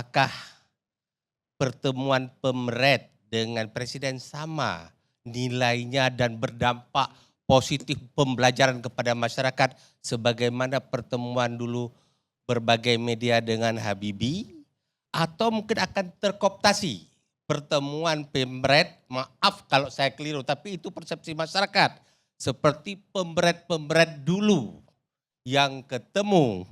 apakah pertemuan Pemret dengan Presiden sama nilainya dan berdampak positif pembelajaran kepada masyarakat sebagaimana pertemuan dulu berbagai media dengan Habibie, atau mungkin akan terkooptasi pertemuan Pemret, maaf kalau saya keliru tapi itu persepsi masyarakat, seperti pemret-pemret dulu yang ketemu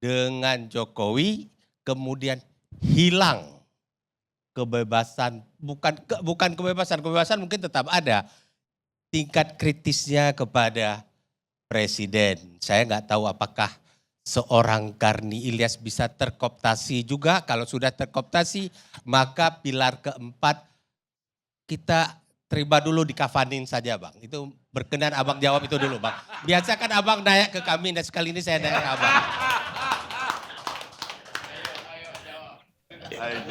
dengan Jokowi kemudian hilang kebebasan, bukan kebebasan mungkin tetap ada, tingkat kritisnya kepada presiden. Saya nggak tahu apakah seorang Karni Ilyas bisa terkooptasi juga. Kalau sudah terkooptasi, maka pilar keempat kita terima dulu dikafanin saja Bang. Itu berkenan Abang jawab itu dulu Bang. Biasa kan Abang nanya ke kami dan sekali ini saya nanya ke Abang.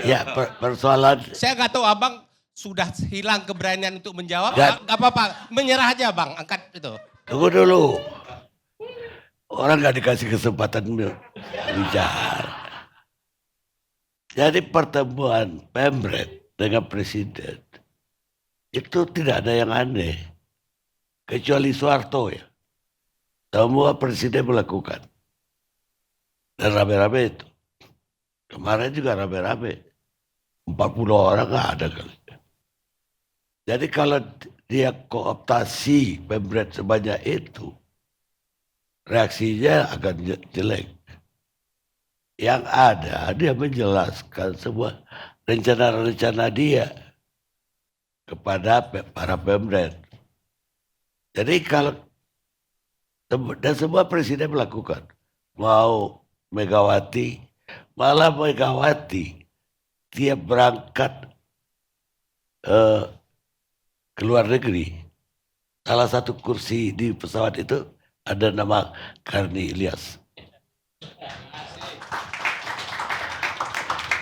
Ya, persoalan. Saya nggak tahu Abang sudah hilang keberanian untuk menjawab. Nggak apa-apa, menyerah aja Bang, angkat itu. Tunggu dulu. Orang nggak dikasih kesempatan bicara. Jadi pertemuan Pemret dengan presiden itu tidak ada yang aneh. Kecuali Soeharto ya. Semua presiden melakukan. Dan rame-rame itu. Kemarin juga rame-rame. 40 orang nggak ada kali. Jadi kalau dia kooptasi Pemret sebanyak itu, reaksinya akan jelek. Yang ada dia menjelaskan semua rencana-rencana dia kepada para Pemret. Jadi kalau dan semua presiden melakukan, mau Megawati, malah Megawati dia berangkat ke luar negeri. Salah satu kursi di pesawat itu ada nama Karni Ilyas.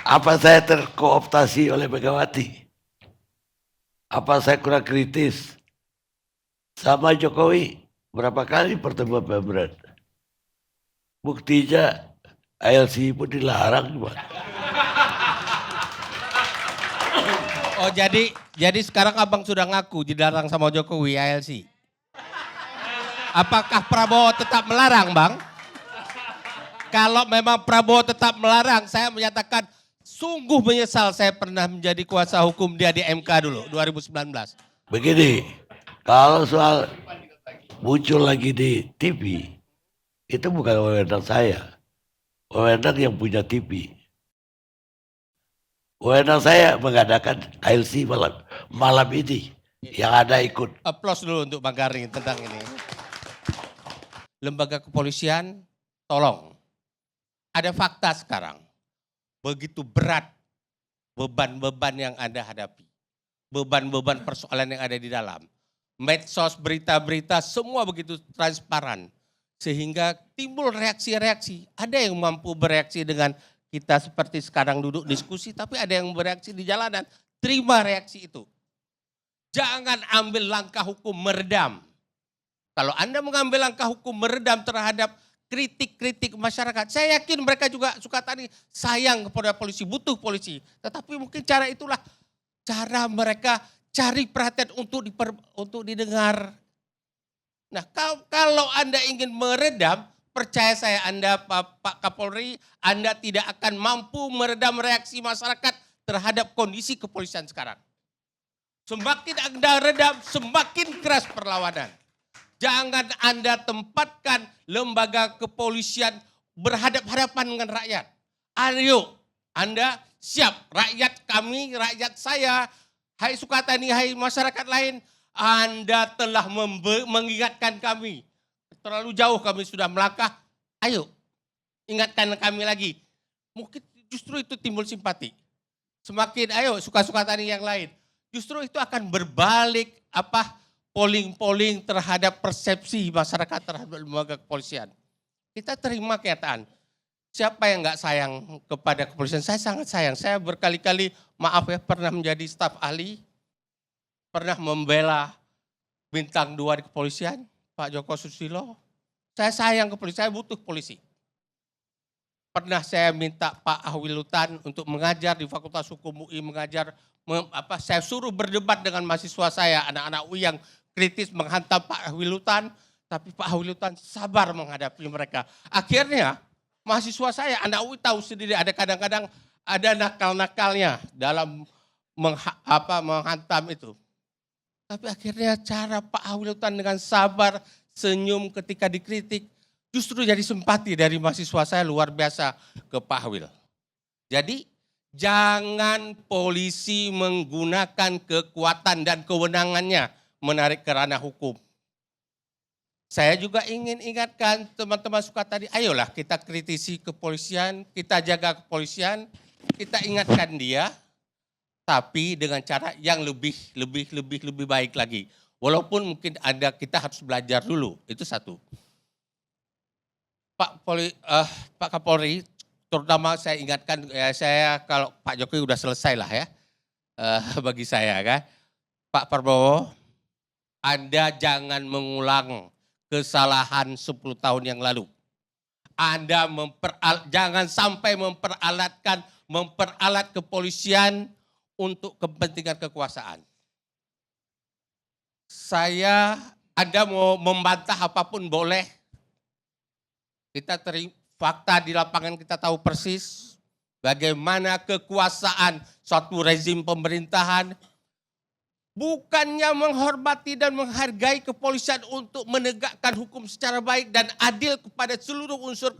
Apa saya terkooptasi oleh Megawati? Apa saya kurang kritis? Sama Jokowi berapa kali pertemuan Pemret? Buktinya ILC pun dilarang. Oh jadi sekarang Abang sudah ngaku dilarang sama Jokowi ILC. Apakah Prabowo tetap melarang Bang? Kalau memang Prabowo tetap melarang, saya menyatakan sungguh menyesal saya pernah menjadi kuasa hukum dia di MK dulu 2019. Begini, kalau soal muncul lagi di TV, itu bukan wewenang saya. Wewenang yang punya TV. Wewenang saya mengadakan ILC malam ini. Yang ada ikut. Aplaus dulu untuk Bang Karni tentang ini. Lembaga kepolisian, tolong. Ada fakta sekarang. Begitu berat beban-beban yang Anda hadapi. Beban-beban persoalan yang ada di dalam. Medsos, berita-berita, semua begitu transparan. Sehingga timbul reaksi-reaksi. Ada yang mampu bereaksi dengan kita seperti sekarang duduk diskusi, tapi ada yang bereaksi di jalanan. Terima reaksi itu. Jangan ambil langkah hukum meredam. Kalau Anda mengambil langkah hukum meredam terhadap kritik-kritik masyarakat, saya yakin mereka juga suka tadi sayang kepada polisi, butuh polisi. Tetapi mungkin cara itulah cara mereka cari perhatian untuk didengar. Nah kalau Anda ingin meredam, percaya saya Anda Pak Kapolri, Anda tidak akan mampu meredam reaksi masyarakat terhadap kondisi kepolisian sekarang. Semakin Anda redam, semakin keras perlawanan. Jangan Anda tempatkan lembaga kepolisian berhadap-hadapan dengan rakyat. Ayo, Anda siap, rakyat kami, rakyat saya, hai Sukatani, hai masyarakat lain, Anda telah mengingatkan kami. Terlalu jauh kami sudah melangkah, ayo ingatkan kami lagi. Mungkin justru itu timbul simpati. Semakin ayo suka-suka tani yang lain. Justru itu akan berbalik polling-polling terhadap persepsi masyarakat terhadap lembaga kepolisian. Kita terima kenyataan. Siapa yang nggak sayang kepada kepolisian? Saya sangat sayang. Saya berkali-kali maaf ya pernah menjadi staf ahli. Pernah membela bintang 2 di kepolisian. Pak Joko Susilo. Saya sayang ke polisi, saya butuh polisi. pernah saya minta Pak Ahwilutan untuk mengajar di Fakultas Hukum UI, saya suruh berdebat dengan mahasiswa saya, anak-anak UI yang kritis menghantam Pak Ahwilutan, tapi Pak Ahwilutan sabar menghadapi mereka. Akhirnya mahasiswa saya, anak UI tahu sendiri ada kadang-kadang ada nakal-nakalnya dalam menghantam itu. Tapi akhirnya cara Pak Ahwilutan dengan sabar, senyum ketika dikritik, justru jadi simpati dari mahasiswa saya luar biasa ke Pak Ahwil. Jadi jangan polisi menggunakan kekuatan dan kewenangannya menarik ke ranah hukum. Saya juga ingin ingatkan teman-teman suka tadi, ayolah kita kritisi kepolisian, kita jaga kepolisian, kita ingatkan dia, tapi dengan cara yang lebih baik lagi. Walaupun mungkin kita harus belajar dulu, itu satu. Pak Kapolri, terutama saya ingatkan, saya kalau Pak Jokowi udah selesai lah ya, bagi saya kan. Pak Prabowo, Anda jangan mengulang kesalahan 10 tahun yang lalu. Anda jangan sampai memperalat kepolisian untuk kepentingan kekuasaan. Anda mau membantah apapun boleh. Kita fakta di lapangan kita tahu persis bagaimana kekuasaan suatu rezim pemerintahan bukannya menghormati dan menghargai kepolisian untuk menegakkan hukum secara baik dan adil kepada seluruh unsur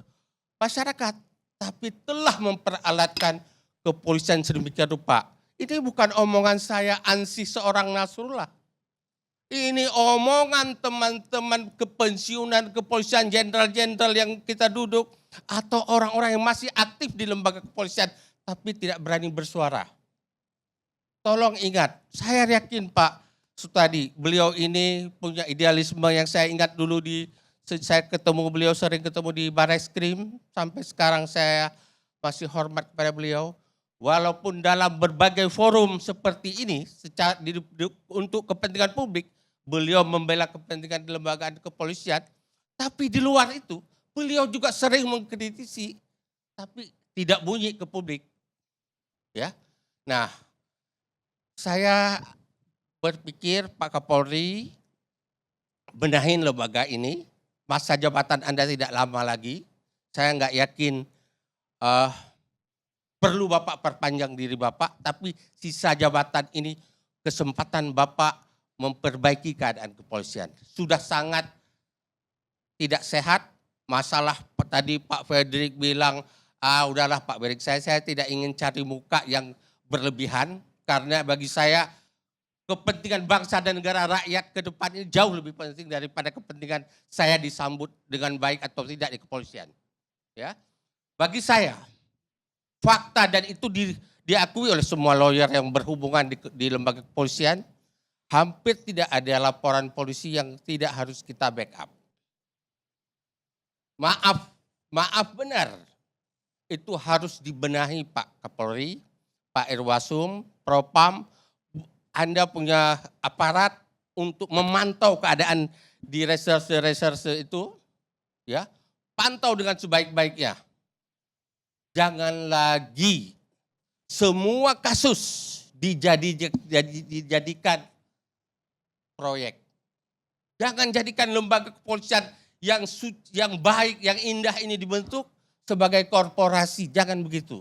masyarakat, tapi telah memperalatkan kepolisian sedemikian rupa. Ini bukan omongan saya ansih seorang Nasrullah. Ini omongan teman-teman kepensiunan kepolisian, jenderal-jenderal yang kita duduk, atau orang-orang yang masih aktif di lembaga kepolisian, tapi tidak berani bersuara. Tolong ingat, saya yakin Pak Sutadi, beliau ini punya idealisme yang saya ingat dulu saya ketemu beliau, sering ketemu di Barreskrim, sampai sekarang saya masih hormat kepada beliau. Walaupun dalam berbagai forum seperti ini, untuk kepentingan publik, beliau membela kepentingan di lembaga kepolisian, tapi di luar itu beliau juga sering mengkritisi, tapi tidak bunyi ke publik. Ya, nah saya berpikir Pak Kapolri benahin lembaga ini, masa jabatan Anda tidak lama lagi, saya nggak yakin perlu Bapak perpanjang diri Bapak, tapi sisa jabatan ini kesempatan Bapak memperbaiki keadaan kepolisian. Sudah sangat tidak sehat, masalah tadi Pak Fredrik bilang, udahlah Pak Fredrik, saya tidak ingin cari muka yang berlebihan, karena bagi saya kepentingan bangsa dan negara rakyat ke depan ini jauh lebih penting daripada kepentingan saya disambut dengan baik atau tidak di kepolisian. Ya, bagi saya fakta dan itu diakui oleh semua lawyer yang berhubungan di lembaga kepolisian, hampir tidak ada laporan polisi yang tidak harus kita backup. Maaf benar, itu harus dibenahi Pak Kapolri, Pak Irwasum, Propam, Anda punya aparat untuk memantau keadaan di reserse itu, ya, pantau dengan sebaik-baiknya. Jangan lagi semua kasus dijadikan proyek. Jangan jadikan lembaga kepolisian yang baik, yang indah ini dibentuk sebagai korporasi. Jangan begitu.